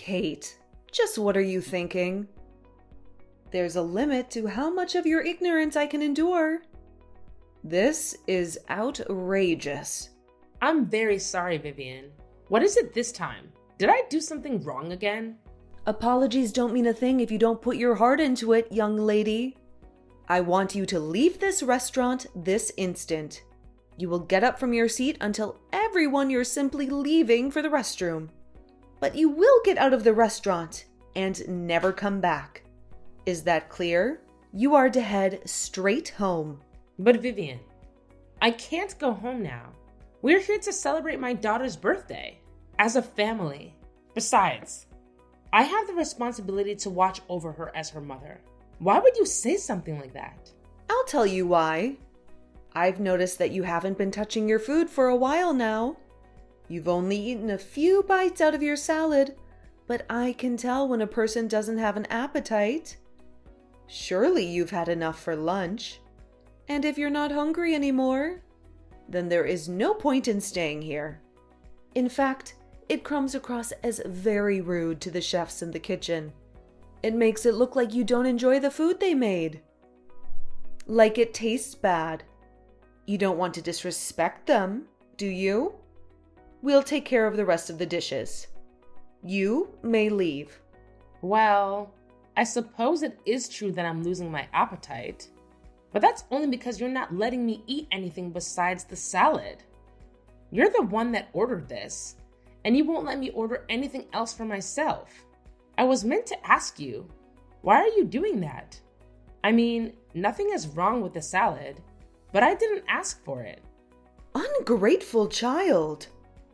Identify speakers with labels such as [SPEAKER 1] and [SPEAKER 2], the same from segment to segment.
[SPEAKER 1] Kate, just what are you thinking? There's a limit to how much of your ignorance I can endure. This is outrageous.
[SPEAKER 2] I'm very sorry, Vivian. What is it this time? Did I do something wrong again?
[SPEAKER 1] Apologies don't mean a thing if you don't put your heart into it, young lady. I want you to leave this restaurant this instant. You will get up from your seat and tell everyone you're simply leaving for the restroom. But you will get out of the restaurant and never come back. Is that clear? You are to head straight home.
[SPEAKER 2] But Vivian, I can't go home now. We're here to celebrate my daughter's birthday as a family. Besides, I have the responsibility to watch over her as her mother. Why would you say something like that?
[SPEAKER 1] I'll tell you why. I've noticed that you haven't been touching your food for a while now. You've only eaten a few bites out of your salad, but I can tell when a person doesn't have an appetite. Surely you've had enough for lunch. And if you're not hungry anymore, then there is no point in staying here. In fact, it comes across as very rude to the chefs in the kitchen. It makes it look like you don't enjoy the food they made. Like it tastes bad. You don't want to disrespect them, do you? We'll take care of the rest of the dishes. You may leave.
[SPEAKER 2] Well, I suppose it is true that I'm losing my appetite. But that's only because you're not letting me eat anything besides the salad. You're the one that ordered this, and you won't let me order anything else for myself. I was meant to ask you, why are you doing that? I mean, nothing is wrong with the salad, but I didn't ask for it.
[SPEAKER 1] Ungrateful child.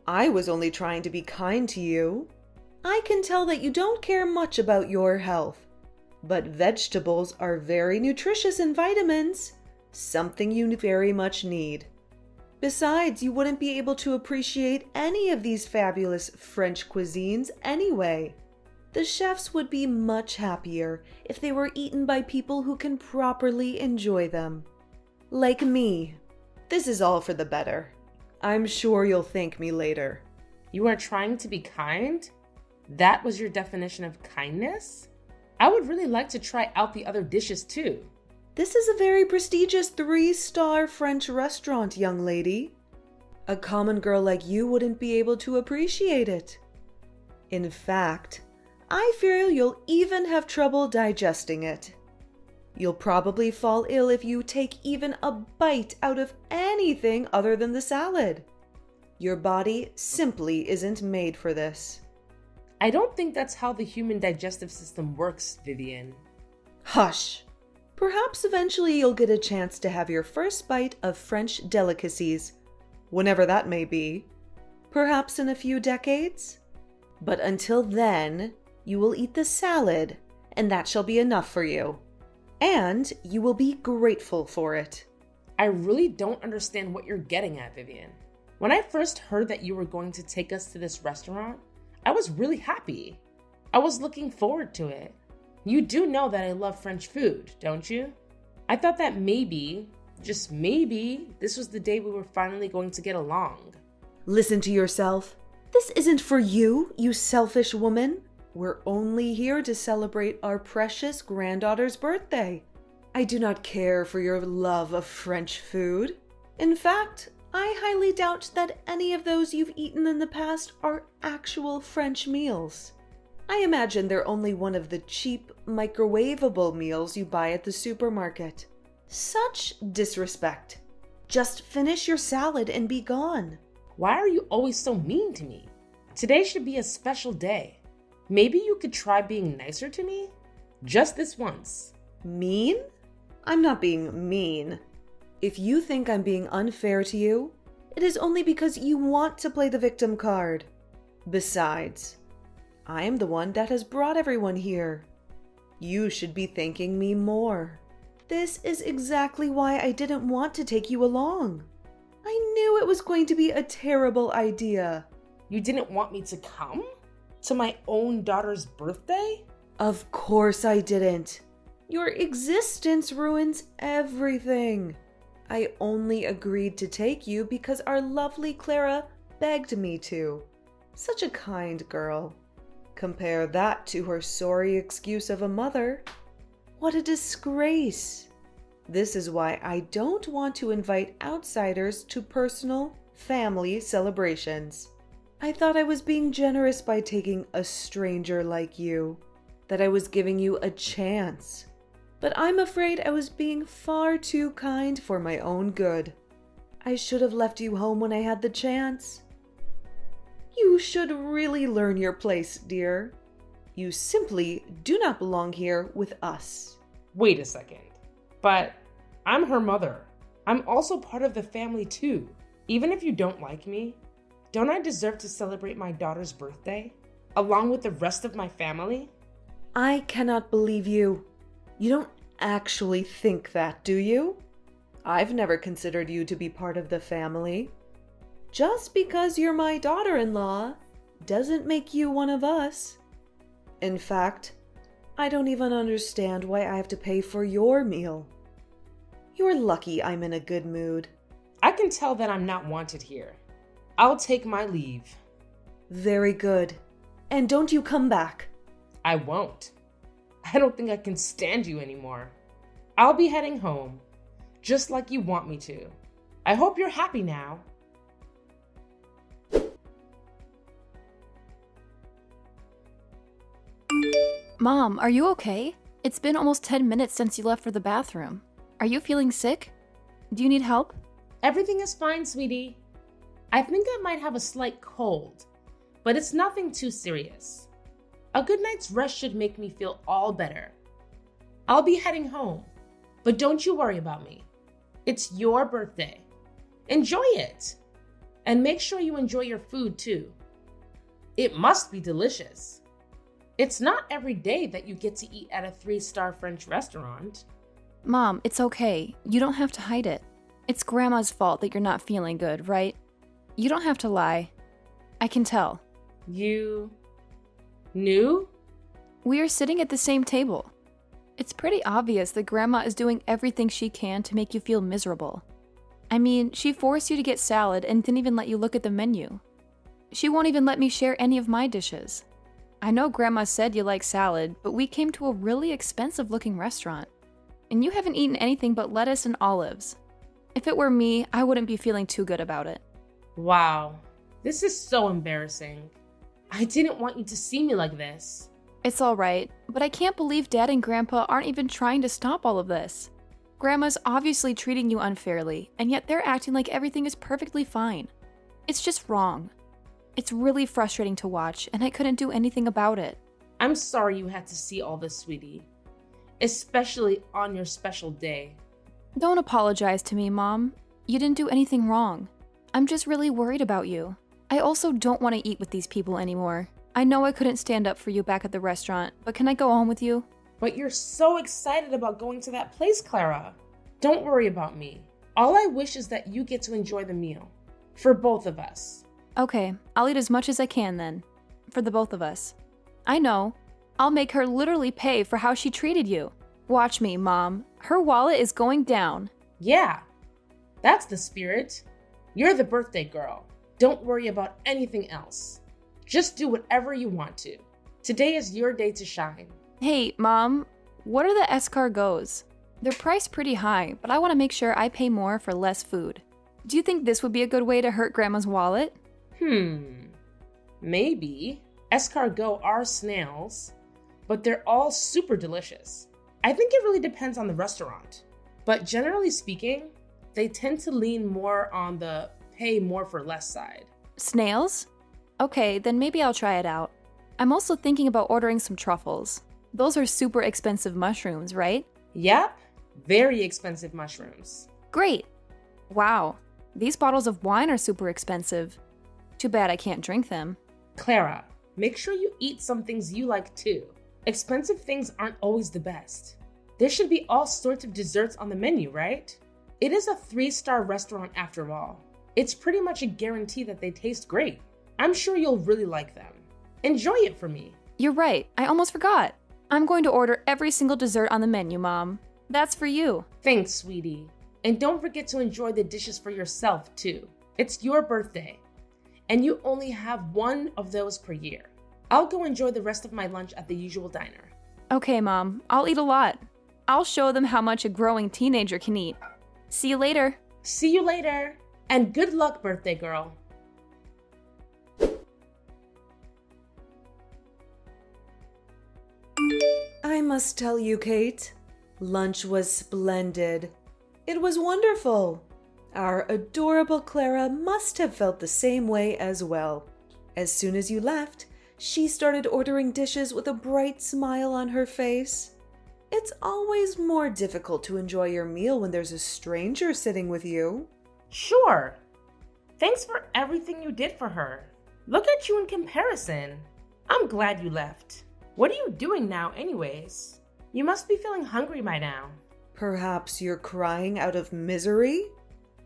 [SPEAKER 1] I was only trying to be kind to you. I can tell that you don't care much about your health. But vegetables are very nutritious in vitamins, something you very much need. Besides, you wouldn't be able to appreciate any of these fabulous French cuisines anyway. The chefs would be much happier if they were eaten by people who can properly enjoy them. Like me. This is all for the better. I'm sure you'll thank me later.
[SPEAKER 2] You are trying to be kind? That was your definition of kindness? I would really like to try out the other dishes too.
[SPEAKER 1] This is a very prestigious 3-star French restaurant, young lady. A common girl like you wouldn't be able to appreciate it. In fact, I fear you'll even have trouble digesting it. You'll probably fall ill if you take even a bite out of anything other than the salad. Your body simply isn't made for this.
[SPEAKER 2] I don't think that's how the human digestive system works, Vivian.
[SPEAKER 1] Hush! Perhaps eventually you'll get a chance to have your first bite of French delicacies, whenever that may be. Perhaps in a few decades? But until then, you will eat the salad, and that shall be enough for you. And you will be grateful for it.
[SPEAKER 2] I really don't understand what you're getting at, Vivian. When I first heard that you were going to take us to this restaurant, I was really happy. I was looking forward to it. You do know that I love French food, don't you? I thought that maybe, just maybe, this was the day we were finally going to get along.
[SPEAKER 1] Listen to yourself. This isn't for you, you selfish woman. We're only here to celebrate our precious granddaughter's birthday. I do not care for your love of French food. In fact, I highly doubt that any of those you've eaten in the past are actual French meals. I imagine they're only one of the cheap, microwavable meals you buy at the supermarket. Such disrespect. Just finish your salad and be gone.
[SPEAKER 2] Why are you always so mean to me? Today should be a special day. Maybe you could try being nicer to me? Just this once.
[SPEAKER 1] Mean? I'm not being mean. If you think I'm being unfair to you, it is only because you want to play the victim card. Besides, I am the one that has brought everyone here. You should be thanking me more. This is exactly why I didn't want to take you along. I knew it was going to be a terrible idea.
[SPEAKER 2] You didn't want me to come? To my own daughter's birthday?
[SPEAKER 1] Of course I didn't. Your existence ruins everything. I only agreed to take you because our lovely Clara begged me to. Such a kind girl. Compare that to her sorry excuse of a mother. What a disgrace! This is why I don't want to invite outsiders to personal, family celebrations. I thought I was being generous by taking a stranger like you, that I was giving you a chance. But I'm afraid I was being far too kind for my own good. I should have left you home when I had the chance. You should really learn your place, dear. You simply do not belong here with us.
[SPEAKER 2] Wait a second. But I'm her mother. I'm also part of the family too. Even if you don't like me, don't I deserve to celebrate my daughter's birthday along with the rest of my family?
[SPEAKER 1] I cannot believe you. You don't actually think that, do you? I've never considered you to be part of the family. Just because you're my daughter-in-law doesn't make you one of us. In fact, I don't even understand why I have to pay for your meal. You're lucky I'm in a good mood.
[SPEAKER 2] I can tell that I'm not wanted here. I'll take my leave.
[SPEAKER 1] Very good. And don't you come back.
[SPEAKER 2] I won't. I don't think I can stand you anymore. I'll be heading home, just like you want me to. I hope you're happy now.
[SPEAKER 3] Mom, are you okay? It's been almost 10 minutes since you left for the bathroom. Are you feeling sick? Do you need help?
[SPEAKER 2] Everything is fine, sweetie. I think I might have a slight cold, but it's nothing too serious. A good night's rest should make me feel all better. I'll be heading home, but don't you worry about me. It's your birthday. Enjoy it. And make sure you enjoy your food too. It must be delicious. It's not every day that you get to eat at a 3-star French restaurant.
[SPEAKER 3] Mom, it's okay. You don't have to hide it. It's Grandma's fault that you're not feeling good, right? You don't have to lie. I can tell.
[SPEAKER 2] You knew?
[SPEAKER 3] We are sitting at the same table. It's pretty obvious that Grandma is doing everything she can to make you feel miserable. I mean, she forced you to get salad and didn't even let you look at the menu. She won't even let me share any of my dishes. I know Grandma said you like salad, but we came to a really expensive-looking restaurant. And you haven't eaten anything but lettuce and olives. If it were me, I wouldn't be feeling too good about it.
[SPEAKER 2] Wow, this is so embarrassing. I didn't want you to see me like this.
[SPEAKER 3] It's alright, but I can't believe Dad and Grandpa aren't even trying to stop all of this. Grandma's obviously treating you unfairly, and yet they're acting like everything is perfectly fine. It's just wrong. It's really frustrating to watch, and I couldn't do anything about it.
[SPEAKER 2] I'm sorry you had to see all this, sweetie. Especially on your special day.
[SPEAKER 3] Don't apologize to me, Mom. You didn't do anything wrong. I'm just really worried about you. I also don't want to eat with these people anymore. I know I couldn't stand up for you back at the restaurant, but can I go home with you?
[SPEAKER 2] But you're so excited about going to that place, Clara. Don't worry about me. All I wish is that you get to enjoy the meal. For both of us.
[SPEAKER 3] Okay, I'll eat as much as I can then. For the both of us. I know. I'll make her literally pay for how she treated you. Watch me, Mom. Her wallet is going down.
[SPEAKER 2] Yeah, that's the spirit. You're the birthday girl. Don't worry about anything else. Just do whatever you want to. Today is your day to shine.
[SPEAKER 3] Hey, Mom, what are the escargots? They're priced pretty high, but I want to make sure I pay more for less food. Do you think this would be a good way to hurt Grandma's wallet?
[SPEAKER 2] Maybe. Escargot are snails, but they're all super delicious. I think it really depends on the restaurant. But generally speaking, they tend to lean more on the pay more for less side.
[SPEAKER 3] Snails? Okay, then maybe I'll try it out. I'm also thinking about ordering some truffles. Those are super expensive mushrooms, right?
[SPEAKER 2] Yep, very expensive mushrooms.
[SPEAKER 3] Great! Wow, these bottles of wine are super expensive. Too bad I can't drink them.
[SPEAKER 2] Clara, make sure you eat some things you like too. Expensive things aren't always the best. There should be all sorts of desserts on the menu, right? It is a 3-star restaurant after all. It's pretty much a guarantee that they taste great. I'm sure you'll really like them. Enjoy it for me.
[SPEAKER 3] You're right, I almost forgot. I'm going to order every single dessert on the menu, Mom. That's for you.
[SPEAKER 2] Thanks, sweetie. And don't forget to enjoy the dishes for yourself too. It's your birthday. And you only have one of those per year. I'll go enjoy the rest of my lunch at the usual diner.
[SPEAKER 3] Okay, Mom, I'll eat a lot. I'll show them how much a growing teenager can eat. See you later.
[SPEAKER 2] See you later. And good luck, birthday girl.
[SPEAKER 1] I must tell you, Kate, lunch was splendid. It was wonderful. Our adorable Clara must have felt the same way as well. As soon as you left, she started ordering dishes with a bright smile on her face. It's always more difficult to enjoy your meal when there's a stranger sitting with you.
[SPEAKER 2] Sure. Thanks for everything you did for her. Look at you in comparison. I'm glad you left. What are you doing now anyways? You must be feeling hungry by now.
[SPEAKER 1] Perhaps you're crying out of misery?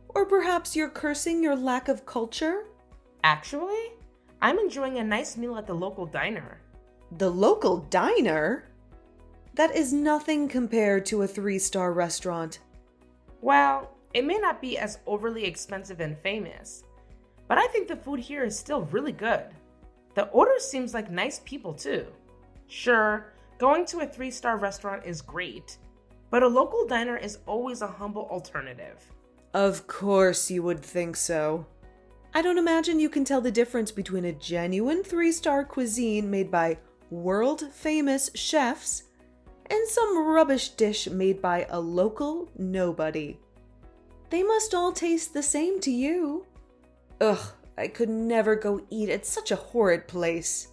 [SPEAKER 1] Or perhaps you're cursing your lack of culture?
[SPEAKER 2] Actually, I'm enjoying a nice meal at the local diner.
[SPEAKER 1] The local diner? That is nothing compared to a 3-star restaurant.
[SPEAKER 2] Well, it may not be as overly expensive and famous, but I think the food here is still really good. The order seems like nice people too. Sure, going to a 3-star restaurant is great, but a local diner is always a humble alternative.
[SPEAKER 1] Of course you would think so. I don't imagine you can tell the difference between a genuine 3-star cuisine made by world-famous chefs and some rubbish dish made by a local nobody. They must all taste the same to you. Ugh, I could never go eat at such a horrid place.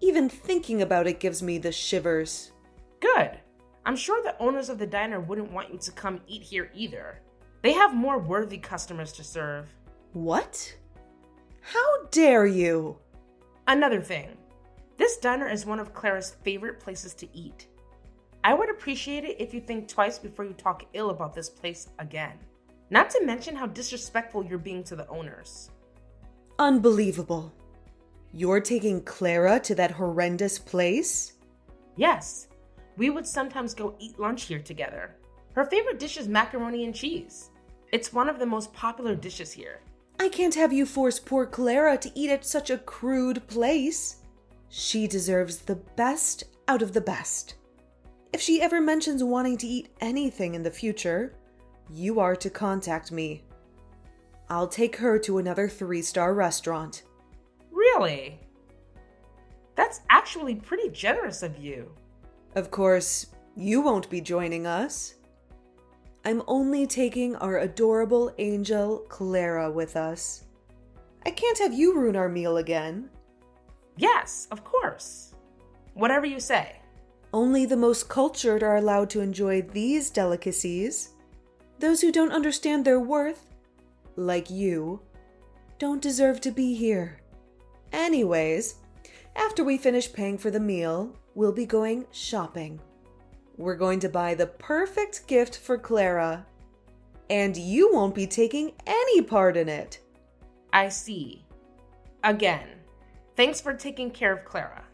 [SPEAKER 1] Even thinking about it gives me the shivers.
[SPEAKER 2] Good. I'm sure the owners of the diner wouldn't want you to come eat here either. They have more worthy customers to serve.
[SPEAKER 1] What? How dare you?
[SPEAKER 2] Another thing. This diner is one of Clara's favorite places to eat. I would appreciate it if you think twice before you talk ill about this place again. Not to mention how disrespectful you're being to the owners.
[SPEAKER 1] Unbelievable. You're taking Clara to that horrendous place?
[SPEAKER 2] Yes, we would sometimes go eat lunch here together. Her favorite dish is macaroni and cheese. It's one of the most popular dishes here.
[SPEAKER 1] I can't have you force poor Clara to eat at such a crude place. She deserves the best out of the best. If she ever mentions wanting to eat anything in the future, you are to contact me. I'll take her to another 3-star restaurant.
[SPEAKER 2] Really? That's actually pretty generous of you.
[SPEAKER 1] Of course, you won't be joining us. I'm only taking our adorable angel Clara with us. I can't have you ruin our meal again.
[SPEAKER 2] Yes, of course. Whatever you say.
[SPEAKER 1] Only the most cultured are allowed to enjoy these delicacies. Those who don't understand their worth, like you, don't deserve to be here. Anyways, after we finish paying for the meal, we'll be going shopping. We're going to buy the perfect gift for Clara, and you won't be taking any part in it.
[SPEAKER 2] I see. Again, thanks for taking care of Clara.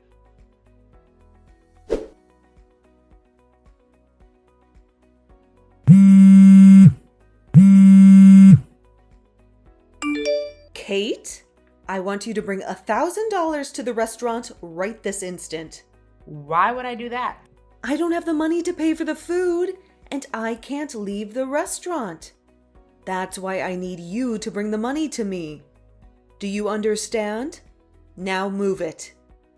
[SPEAKER 1] Kate, I want you to bring $1,000 to the restaurant right this instant.
[SPEAKER 2] Why would I do that?
[SPEAKER 1] I don't have the money to pay for the food, and I can't leave the restaurant. That's why I need you to bring the money to me. Do you understand? Now move it.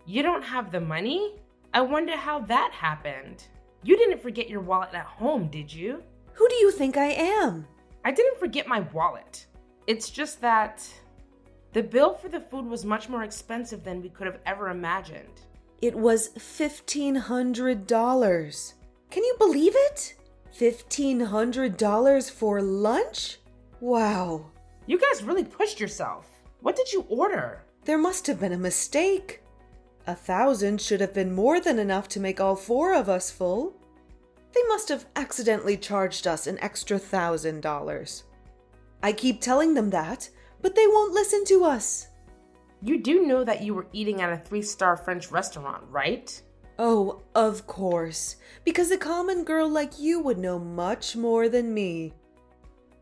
[SPEAKER 2] You don't have the money? I wonder how that happened. You didn't forget your wallet at home, did you?
[SPEAKER 1] Who do you think I am?
[SPEAKER 2] I didn't forget my wallet. It's just that the bill for the food was much more expensive than we could have ever imagined.
[SPEAKER 1] It was $1,500. Can you believe it? $1,500 for lunch? Wow.
[SPEAKER 2] You guys really pushed yourself. What did you order?
[SPEAKER 1] There must have been a mistake. 1,000 should have been more than enough to make all 4 of us full. They must have accidentally charged us an extra $1,000. I keep telling them that, but they won't listen to us.
[SPEAKER 2] You do know that you were eating at a 3-star French restaurant, right?
[SPEAKER 1] Oh, of course, because a common girl like you would know much more than me.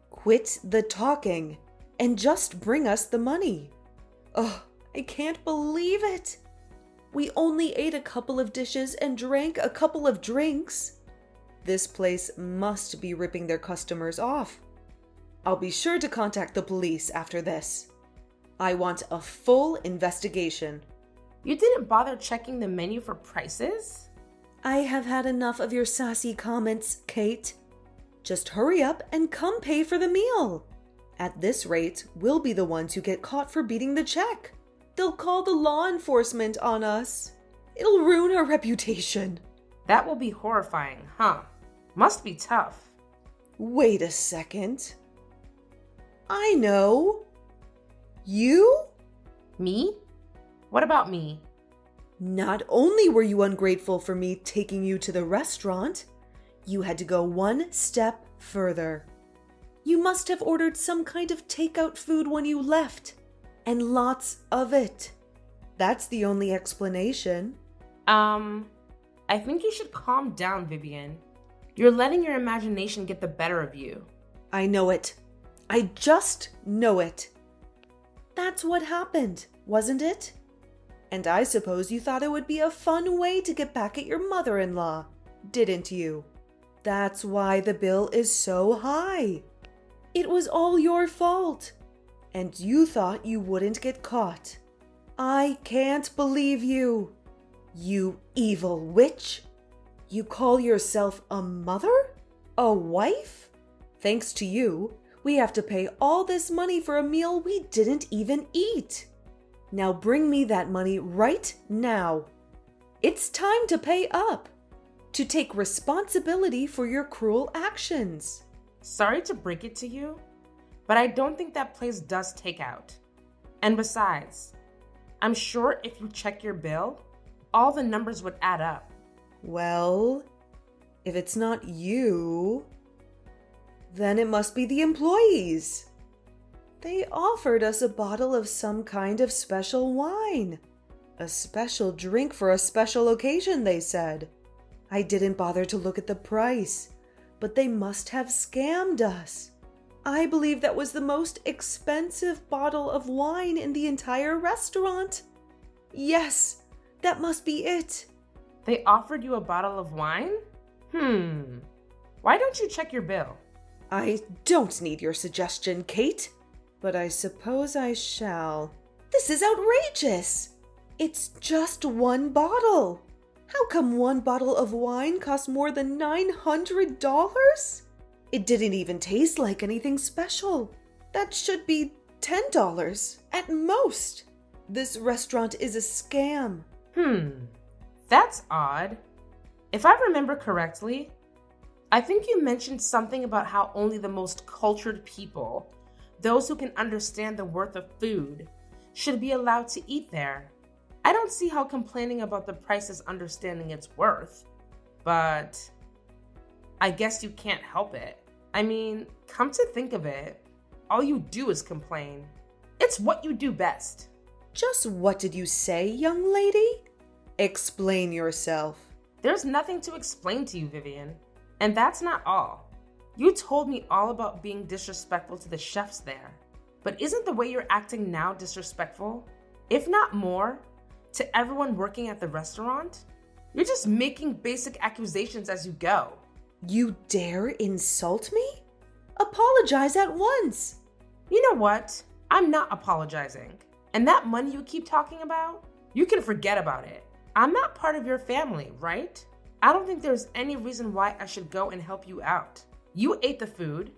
[SPEAKER 1] Quit the talking and just bring us the money. Oh, I can't believe it. We only ate a couple of dishes and drank a couple of drinks. This place must be ripping their customers off. I'll be sure to contact the police after this. I want a full investigation.
[SPEAKER 2] You didn't bother checking the menu for prices?
[SPEAKER 1] I have had enough of your sassy comments, Kate. Just hurry up and come pay for the meal. At this rate, we'll be the ones who get caught for beating the check. They'll call the law enforcement on us. It'll ruin our reputation.
[SPEAKER 2] That will be horrifying, huh? Must be tough.
[SPEAKER 1] Wait a second. I know. You?
[SPEAKER 2] Me? What about me?
[SPEAKER 1] Not only were you ungrateful for me taking you to the restaurant, you had to go one step further. You must have ordered some kind of takeout food when you left, and lots of it. That's the only explanation.
[SPEAKER 2] I think you should calm down, Vivian. You're letting your imagination get the better of you.
[SPEAKER 1] I know it. I just know it. That's what happened, wasn't it? And I suppose you thought it would be a fun way to get back at your mother-in-law, didn't you? That's why the bill is so high. It was all your fault. And you thought you wouldn't get caught. I can't believe you. You evil witch. You call yourself a mother? A wife? Thanks to you, we have to pay all this money for a meal we didn't even eat. Now bring me that money right now. It's time to pay up. To take responsibility for your cruel actions.
[SPEAKER 2] Sorry to break it to you, but I don't think that place does takeout. And besides, I'm sure if you check your bill, all the numbers would add up.
[SPEAKER 1] Well, if it's not you, then it must be the employees. They offered us a bottle of some kind of special wine. A special drink for a special occasion, they said. I didn't bother to look at the price, but they must have scammed us. I believe that was the most expensive bottle of wine in the entire restaurant. Yes, that must be it.
[SPEAKER 2] They offered you a bottle of wine? Why don't you check your bill?
[SPEAKER 1] I don't need your suggestion, Kate, but I suppose I shall. This is outrageous. It's just one bottle. How come one bottle of wine costs more than $900? It didn't even taste like anything special. That should be $10 at most. This restaurant is a scam.
[SPEAKER 2] That's odd. If I remember correctly, I think you mentioned something about how only the most cultured people, those who can understand the worth of food, should be allowed to eat there. I don't see how complaining about the price is understanding its worth, but I guess you can't help it. I mean, come to think of it, all you do is complain. It's what you do best.
[SPEAKER 1] Just what did you say, young lady? Explain yourself.
[SPEAKER 2] There's nothing to explain to you, Vivian. And that's not all. You told me all about being disrespectful to the chefs there. But isn't the way you're acting now disrespectful? If not more, to everyone working at the restaurant? You're just making basic accusations as you go.
[SPEAKER 1] You dare insult me? Apologize at once.
[SPEAKER 2] You know what? I'm not apologizing. And that money you keep talking about, you can forget about it. I'm not part of your family, right? I don't think there's any reason why I should go and help you out. You ate the food,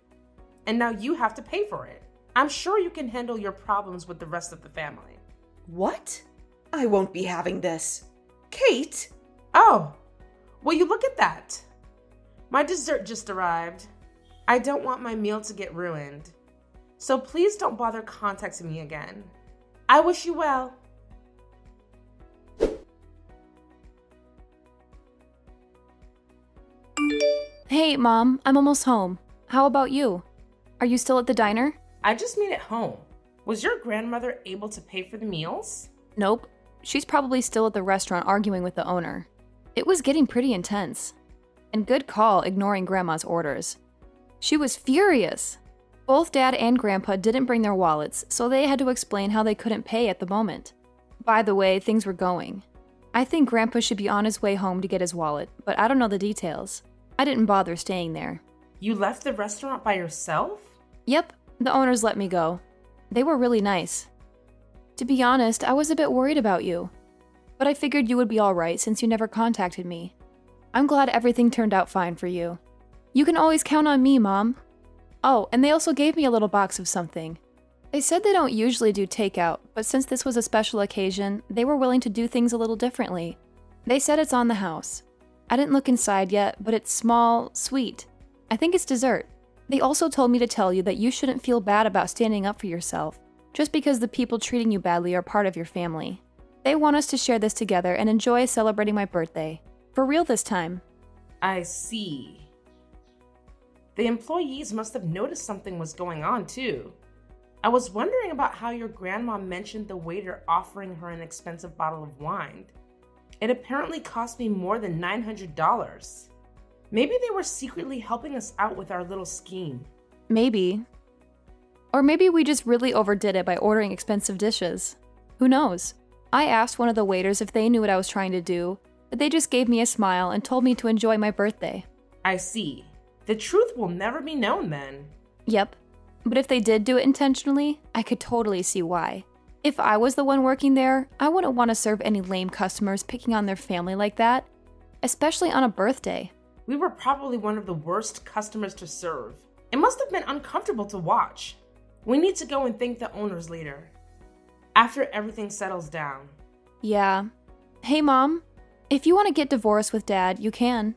[SPEAKER 2] and now you have to pay for it. I'm sure you can handle your problems with the rest of the family.
[SPEAKER 1] What? I won't be having this. Kate!
[SPEAKER 2] Oh, will you look at that? My dessert just arrived. I don't want my meal to get ruined. So please don't bother contacting me again. I wish you well.
[SPEAKER 3] Hey, Mom, I'm almost home. How about you? Are you still at the diner?
[SPEAKER 2] I just made it home. Was your grandmother able to pay for the meals?
[SPEAKER 3] Nope. She's probably still at the restaurant arguing with the owner. It was getting pretty intense. And good call ignoring Grandma's orders. She was furious. Both Dad and Grandpa didn't bring their wallets, so they had to explain how they couldn't pay at the moment. By the way things were going. I think Grandpa should be on his way home to get his wallet, but I don't know the details. I didn't bother staying there.
[SPEAKER 2] You left the restaurant by yourself?
[SPEAKER 3] Yep, the owners let me go. They were really nice. To be honest, I was a bit worried about you. But I figured you would be alright since you never contacted me. I'm glad everything turned out fine for you. You can always count on me, Mom. Oh, and they also gave me a little box of something. They said they don't usually do takeout, but since this was a special occasion, they were willing to do things a little differently. They said it's on the house. I didn't look inside yet, but it's small, sweet. I think it's dessert. They also told me to tell you that you shouldn't feel bad about standing up for yourself, just because the people treating you badly are part of your family. They want us to share this together and enjoy celebrating my birthday. For real this time.
[SPEAKER 2] I see. The employees must have noticed something was going on, too. I was wondering about how your grandma mentioned the waiter offering her an expensive bottle of wine. It apparently cost me more than $900. Maybe they were secretly helping us out with our little scheme.
[SPEAKER 3] Maybe. Or maybe we just really overdid it by ordering expensive dishes. Who knows? I asked one of the waiters if they knew what I was trying to do, but they just gave me a smile and told me to enjoy my birthday.
[SPEAKER 2] I see. The truth will never be known then.
[SPEAKER 3] Yep. But if they did do it intentionally, I could totally see why. If I was the one working there, I wouldn't want to serve any lame customers picking on their family like that, especially on a birthday.
[SPEAKER 2] We were probably one of the worst customers to serve. It must have been uncomfortable to watch. We need to go and thank the owners later, after everything settles down.
[SPEAKER 3] Yeah. Hey, Mom. If you want to get divorced with Dad, you can.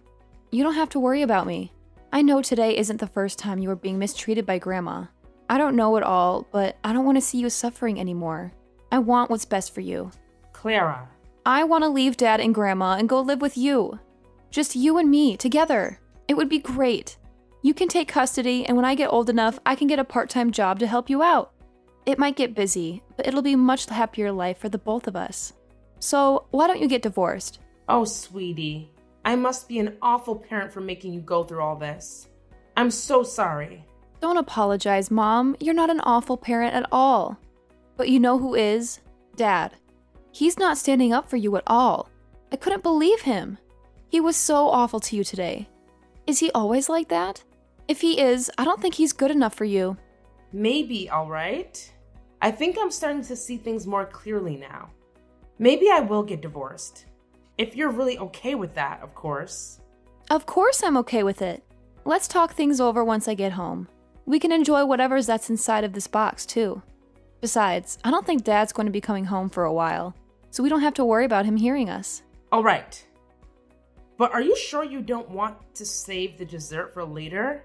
[SPEAKER 3] You don't have to worry about me. I know today isn't the first time you were being mistreated by Grandma. I don't know it all, but I don't want to see you suffering anymore. I want what's best for you.
[SPEAKER 2] Clara.
[SPEAKER 3] I want to leave Dad and Grandma and go live with you. Just you and me, together. It would be great. You can take custody, and when I get old enough, I can get a part-time job to help you out. It might get busy, but it'll be a much happier life for the both of us. So, why don't you get divorced?
[SPEAKER 2] Oh, sweetie. I must be an awful parent for making you go through all this. I'm so sorry.
[SPEAKER 3] Don't apologize, Mom. You're not an awful parent at all. But you know who is? Dad. He's not standing up for you at all. I couldn't believe him. He was so awful to you today. Is he always like that? If he is, I don't think he's good enough for you.
[SPEAKER 2] Maybe, all right. I think I'm starting to see things more clearly now. Maybe I will get divorced. If you're really okay with that, of course.
[SPEAKER 3] Of course I'm okay with it. Let's talk things over once I get home. We can enjoy whatever's that's inside of this box, too. Besides, I don't think Dad's going to be coming home for a while, so we don't have to worry about him hearing us.
[SPEAKER 2] All right. But are you sure you don't want to save the dessert for later?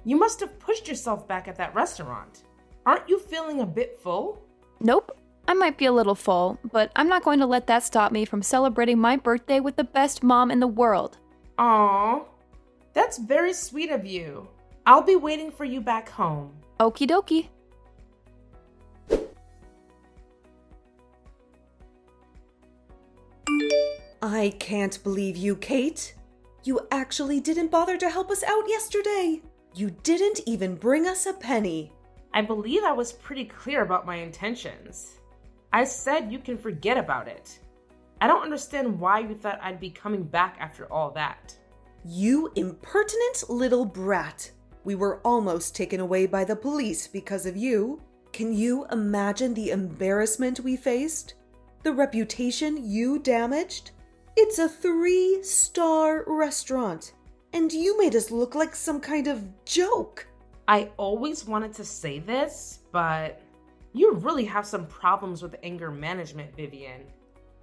[SPEAKER 2] You must have pushed yourself back at that restaurant. Aren't you feeling a bit full?
[SPEAKER 3] Nope. I might be a little full, but I'm not going to let that stop me from celebrating my birthday with the best mom in the world.
[SPEAKER 2] Aww. That's very sweet of you. I'll be waiting for you back home.
[SPEAKER 3] Okie dokie.
[SPEAKER 1] I can't believe you, Kate. You actually didn't bother to help us out yesterday. You didn't even bring us a penny.
[SPEAKER 2] I believe I was pretty clear about my intentions. I said you can forget about it. I don't understand why you thought I'd be coming back after all that.
[SPEAKER 1] You impertinent little brat. We were almost taken away by the police because of you. Can you imagine the embarrassment we faced? The reputation you damaged? It's a 3-star restaurant, and you made us look like some kind of joke.
[SPEAKER 2] I always wanted to say this, but you really have some problems with anger management, Vivian.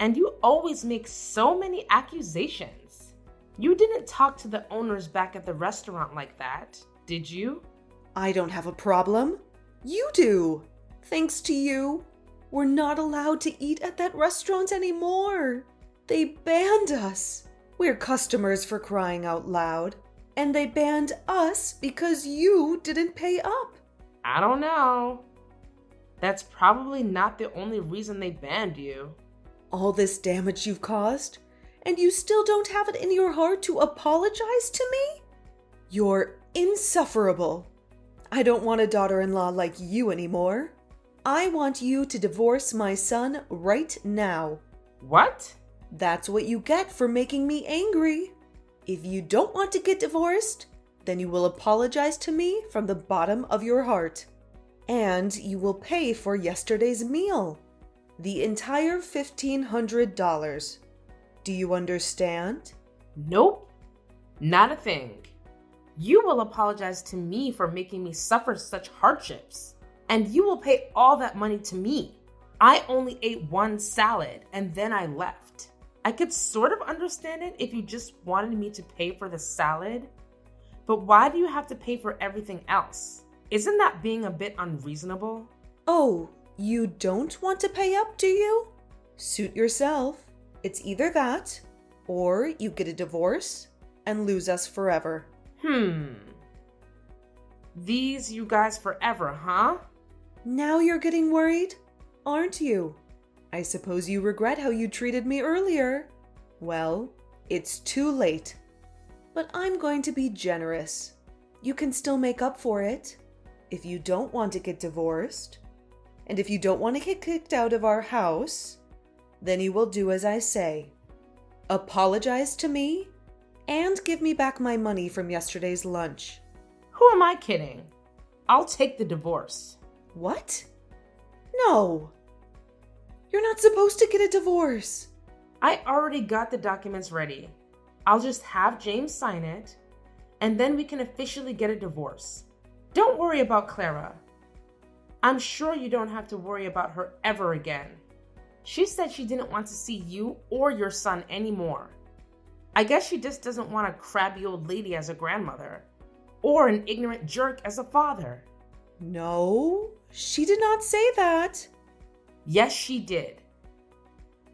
[SPEAKER 2] And you always make so many accusations. You didn't talk to the owners back at the restaurant like that, did you?
[SPEAKER 1] I don't have a problem. You do. Thanks to you, we're not allowed to eat at that restaurant anymore. They banned us. We're customers for crying out loud. And they banned us because you didn't pay up.
[SPEAKER 2] I don't know. That's probably not the only reason they banned you.
[SPEAKER 1] All this damage you've caused, and you still don't have it in your heart to apologize to me? You're insufferable. I don't want a daughter-in-law like you anymore. I want you to divorce my son right now.
[SPEAKER 2] What?
[SPEAKER 1] That's what you get for making me angry. If you don't want to get divorced, then you will apologize to me from the bottom of your heart. And you will pay for yesterday's meal. The entire $1,500. Do you understand?
[SPEAKER 2] Nope, not a thing. You will apologize to me for making me suffer such hardships. And you will pay all that money to me. I only ate one salad and then I left. I could sort of understand it if you just wanted me to pay for the salad. But why do you have to pay for everything else? Isn't that being a bit unreasonable?
[SPEAKER 1] Oh, you don't want to pay up, do you? Suit yourself. It's either that, or you get a divorce and lose us forever.
[SPEAKER 2] These you guys forever, huh?
[SPEAKER 1] Now you're getting worried, aren't you? I suppose you regret how you treated me earlier. Well, it's too late. But I'm going to be generous. You can still make up for it. If you don't want to get divorced, and if you don't want to get kicked out of our house, then you will do as I say. Apologize to me and give me back my money from yesterday's lunch.
[SPEAKER 2] Who am I kidding? I'll take the divorce.
[SPEAKER 1] What? No. You're not supposed to get a divorce.
[SPEAKER 2] I already got the documents ready. I'll just have James sign it, and then we can officially get a divorce. Don't worry about Clara. I'm sure you don't have to worry about her ever again. She said she didn't want to see you or your son anymore. I guess she just doesn't want a crabby old lady as a grandmother, or an ignorant jerk as a father.
[SPEAKER 1] No, she did not say that.
[SPEAKER 2] Yes, she did.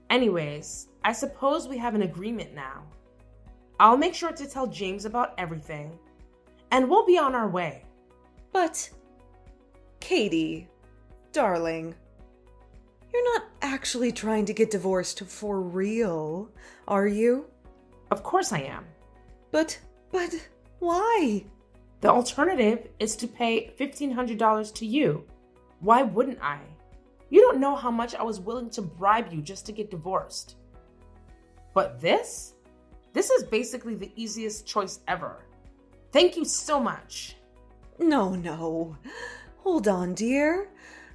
[SPEAKER 2] Anyways, I suppose we have an agreement now. I'll make sure to tell James about everything, and we'll be on our way.
[SPEAKER 1] But, Katie, darling, you're not actually trying to get divorced for real, are you?
[SPEAKER 2] Of course I am.
[SPEAKER 1] But, why?
[SPEAKER 2] The alternative is to pay $1,500 to you. Why wouldn't I? You don't know how much I was willing to bribe you just to get divorced. But this is basically the easiest choice ever. Thank you so much.
[SPEAKER 1] No. Hold on, dear.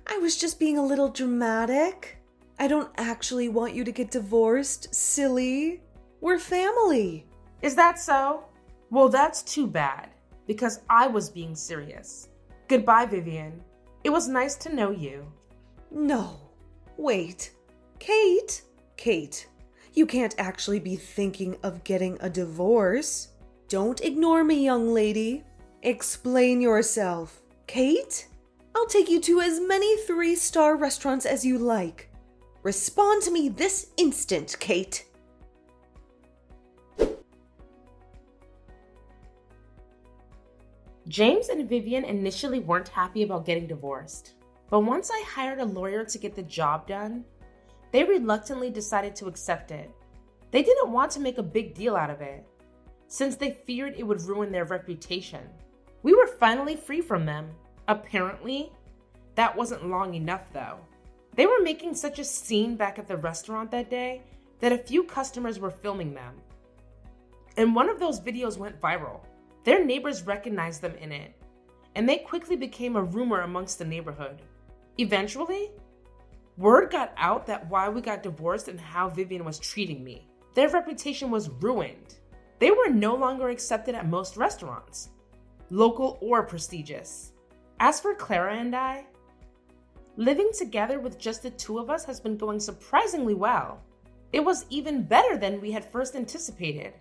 [SPEAKER 1] I was just being a little dramatic. I don't actually want you to get divorced, silly. We're family.
[SPEAKER 2] Is that so? Well, that's too bad, because I was being serious. Goodbye, Vivian. It was nice to know you.
[SPEAKER 1] No. Wait. Kate, you can't actually be thinking of getting a divorce. Don't ignore me, young lady. Explain yourself. Kate, I'll take you to as many 3-star restaurants as you like. Respond to me this instant, Kate.
[SPEAKER 2] James and Vivian initially weren't happy about getting divorced, but once I hired a lawyer to get the job done, they reluctantly decided to accept it. They didn't want to make a big deal out of it, since they feared it would ruin their reputation. We were finally free from them. Apparently, that wasn't long enough though. They were making such a scene back at the restaurant that day that a few customers were filming them. And one of those videos went viral. Their neighbors recognized them in it, and they quickly became a rumor amongst the neighborhood. Eventually, word got out that why we got divorced and how Vivian was treating me. Their reputation was ruined. They were no longer accepted at most restaurants, local or prestigious. As for Clara and I, living together with just the two of us has been going surprisingly well. It was even better than we had first anticipated.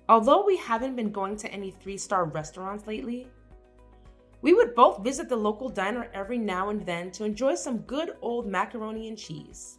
[SPEAKER 2] Although we haven't been going to any 3-star restaurants lately, we would both visit the local diner every now and then to enjoy some good old macaroni and cheese.